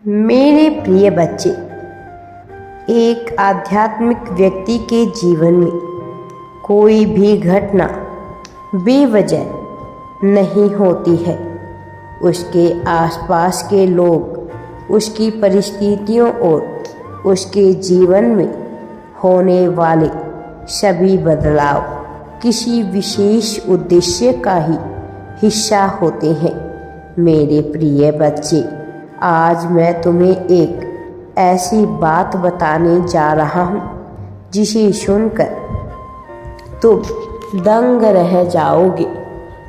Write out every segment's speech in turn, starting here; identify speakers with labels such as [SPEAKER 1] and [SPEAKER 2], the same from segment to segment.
[SPEAKER 1] मेरे प्रिय बच्चे, एक आध्यात्मिक व्यक्ति के जीवन में कोई भी घटना बेवजह नहीं होती है। उसके आसपास के लोग, उसकी परिस्थितियों और उसके जीवन में होने वाले सभी बदलाव किसी विशेष उद्देश्य का ही हिस्सा होते हैं। मेरे प्रिय बच्चे, आज मैं तुम्हें एक ऐसी बात बताने जा रहा हूँ जिसे सुनकर तुम दंग रह जाओगे।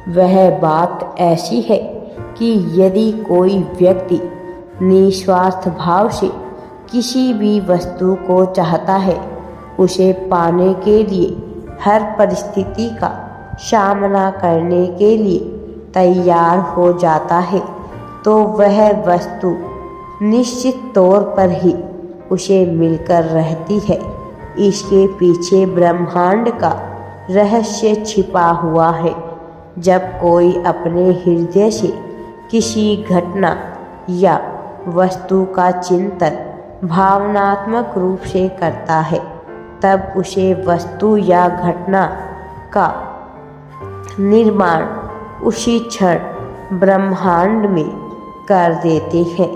[SPEAKER 1] वह बात ऐसी है कि यदि कोई व्यक्ति निस्वार्थ भाव से किसी भी वस्तु को चाहता है, उसे पाने के लिए हर परिस्थिति का सामना करने के लिए तैयार हो जाता है, तो वह वस्तु निश्चित तौर पर ही उसे मिलकर रहती है। इसके पीछे ब्रह्मांड का रहस्य छिपा हुआ है। जब कोई अपने हृदय से किसी घटना या वस्तु का चिंतन भावनात्मक रूप से करता है, तब उसे वस्तु या घटना का निर्माण उसी क्षण ब्रह्मांड में कर देते हैं।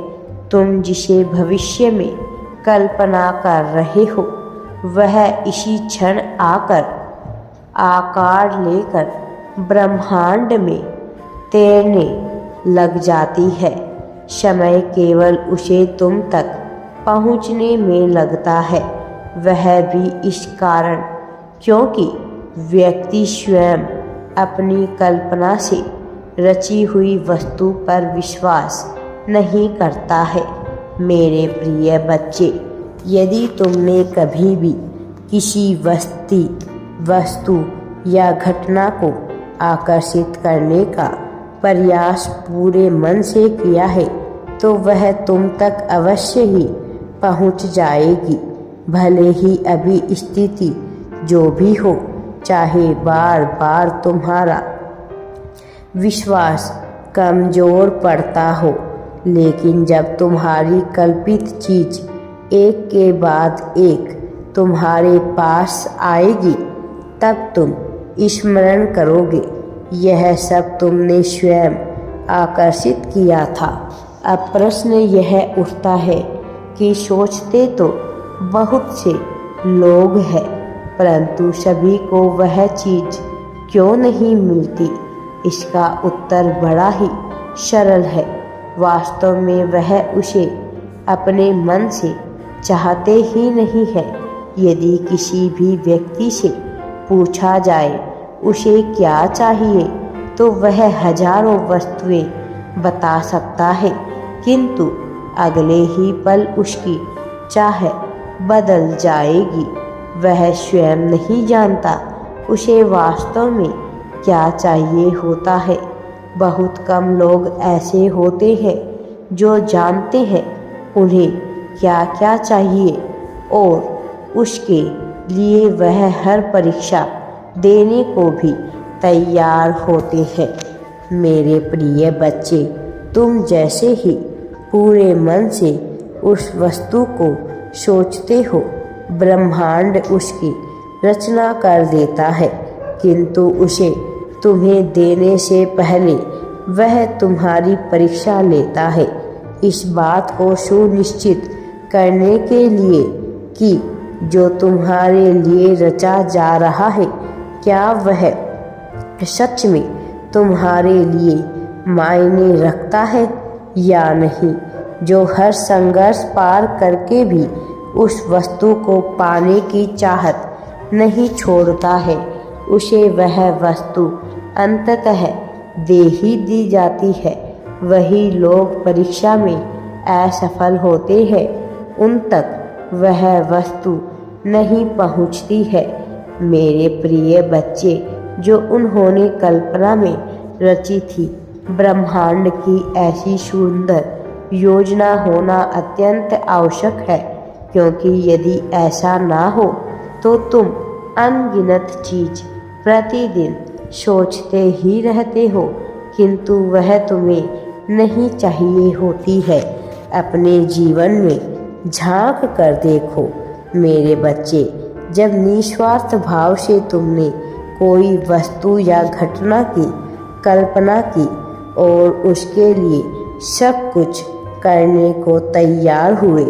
[SPEAKER 1] तुम जिसे भविष्य में कल्पना कर रहे हो, वह इसी क्षण आकार लेकर ब्रह्मांड में तैरने लग जाती है। समय केवल उसे तुम तक पहुंचने में लगता है, वह भी इस कारण क्योंकि व्यक्ति स्वयं अपनी कल्पना से रची हुई वस्तु पर विश्वास नहीं करता है। मेरे प्रिय बच्चे, यदि तुमने कभी भी किसी वस्तु या घटना को आकर्षित करने का प्रयास पूरे मन से किया है, तो वह तुम तक अवश्य ही पहुंच जाएगी। भले ही अभी स्थिति जो भी हो, चाहे बार बार तुम्हारा विश्वास कमजोर पड़ता हो, लेकिन जब तुम्हारी कल्पित चीज एक के बाद एक तुम्हारे पास आएगी, तब तुम स्मरण करोगे यह सब तुमने स्वयं आकर्षित किया था। अब प्रश्न यह उठता है कि सोचते तो बहुत से लोग हैं, परंतु सभी को वह चीज क्यों नहीं मिलती? इसका उत्तर बड़ा ही सरल है। वास्तव में वह उसे अपने मन से चाहते ही नहीं है। यदि किसी भी व्यक्ति से पूछा जाए उसे क्या चाहिए, तो वह हजारों वस्तुएं बता सकता है, किंतु अगले ही पल उसकी चाह बदल जाएगी। वह स्वयं नहीं जानता उसे वास्तव में क्या चाहिए होता है। बहुत कम लोग ऐसे होते हैं जो जानते हैं उन्हें क्या क्या चाहिए और उसके लिए वह हर परीक्षा देने को भी तैयार होते हैं। मेरे प्रिय बच्चे, तुम जैसे ही पूरे मन से उस वस्तु को सोचते हो, ब्रह्मांड उसकी रचना कर देता है, किंतु उसे तुम्हें देने से पहले वह तुम्हारी परीक्षा लेता है, इस बात को सुनिश्चित करने के लिए कि जो तुम्हारे लिए रचा जा रहा है, क्या वह सच में तुम्हारे लिए मायने रखता है या नहीं। जो हर संघर्ष पार करके भी उस वस्तु को पाने की चाहत नहीं छोड़ता है, उसे वह वस्तु अंततः दे ही दी जाती है। वही लोग परीक्षा में असफल होते हैं, उन तक वह वस्तु नहीं पहुंचती है। मेरे प्रिय बच्चे, जो उन्होंने कल्पना में रची थी, ब्रह्मांड की ऐसी सुंदर योजना होना अत्यंत आवश्यक है, क्योंकि यदि ऐसा ना हो तो तुम अनगिनत चीज प्रतिदिन सोचते ही रहते हो, किंतु वह तुम्हें नहीं चाहिए होती है। अपने जीवन में झांक कर देखो। मेरे बच्चे, जब निस्वार्थ भाव से तुमने कोई वस्तु या घटना की कल्पना की और उसके लिए सब कुछ करने को तैयार हुए,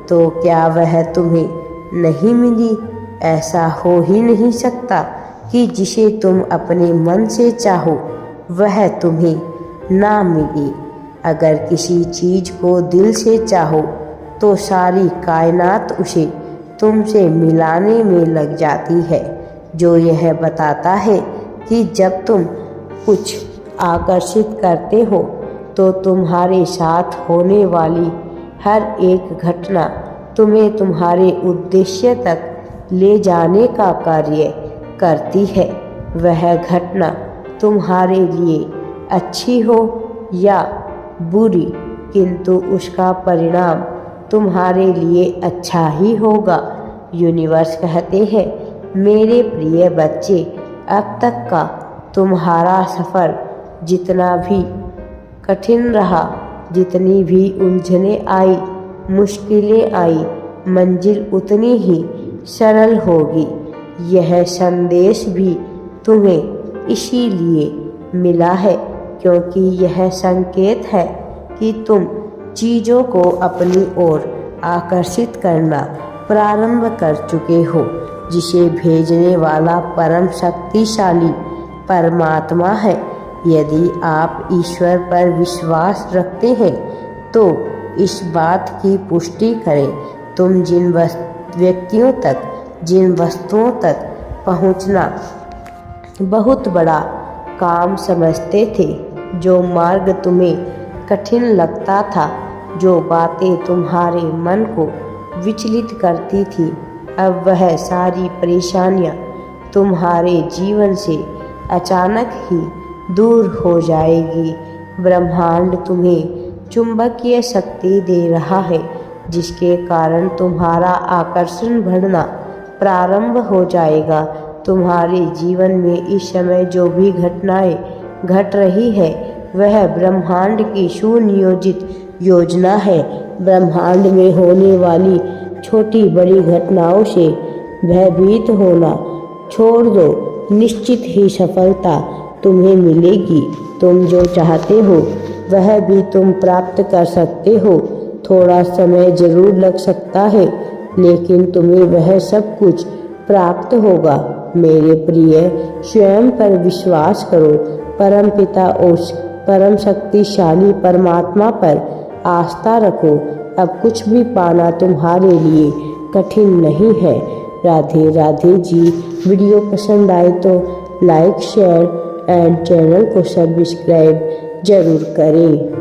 [SPEAKER 1] तो क्या वह तुम्हें नहीं मिली? ऐसा हो ही नहीं सकता कि जिसे तुम अपने मन से चाहो वह तुम्हें ना मिले। अगर किसी चीज़ को दिल से चाहो तो सारी कायनात उसे तुमसे मिलाने में लग जाती है, जो यह बताता है कि जब तुम कुछ आकर्षित करते हो तो तुम्हारे साथ होने वाली हर एक घटना तुम्हें तुम्हारे उद्देश्य तक ले जाने का कार्य करती है। वह घटना तुम्हारे लिए अच्छी हो या बुरी, किंतु उसका परिणाम तुम्हारे लिए अच्छा ही होगा। यूनिवर्स कहते हैं, मेरे प्रिय बच्चे, अब तक का तुम्हारा सफ़र जितना भी कठिन रहा, जितनी भी उलझनें आई, मुश्किलें आई, मंजिल उतनी ही सरल होगी। यह संदेश भी तुम्हें इसीलिए मिला है क्योंकि यह संकेत है कि तुम चीज़ों को अपनी ओर आकर्षित करना प्रारंभ कर चुके हो, जिसे भेजने वाला परम शक्तिशाली परमात्मा है। यदि आप ईश्वर पर विश्वास रखते हैं तो इस बात की पुष्टि करें, तुम जिन व्यक्तियों तक, जिन वस्तुओं तक पहुंचना बहुत बड़ा काम समझते थे, जो मार्ग तुम्हें कठिन लगता था, जो बातें तुम्हारे मन को विचलित करती थी, अब वह सारी परेशानियां तुम्हारे जीवन से अचानक ही दूर हो जाएगी। ब्रह्मांड तुम्हें चुंबकीय शक्ति दे रहा है, जिसके कारण तुम्हारा आकर्षण बढ़ना प्रारंभ हो जाएगा। तुम्हारे जीवन में इस समय जो भी घटनाएं घट रही है वह ब्रह्मांड की सुनियोजित योजना है। ब्रह्मांड में होने वाली छोटी बड़ी घटनाओं से भयभीत होना छोड़ दो, निश्चित ही सफलता तुम्हें मिलेगी। तुम जो चाहते हो वह भी तुम प्राप्त कर सकते हो। थोड़ा समय जरूर लग सकता है, लेकिन तुम्हें वह सब कुछ प्राप्त होगा। मेरे प्रिय, स्वयं पर विश्वास करो, परमपिता उस परम शक्तिशाली परमात्मा पर आस्था रखो। अब कुछ भी पाना तुम्हारे लिए कठिन नहीं है। राधे राधे जी। वीडियो पसंद आए तो लाइक, शेयर एंड चैनल को सब्सक्राइब जरूर करें।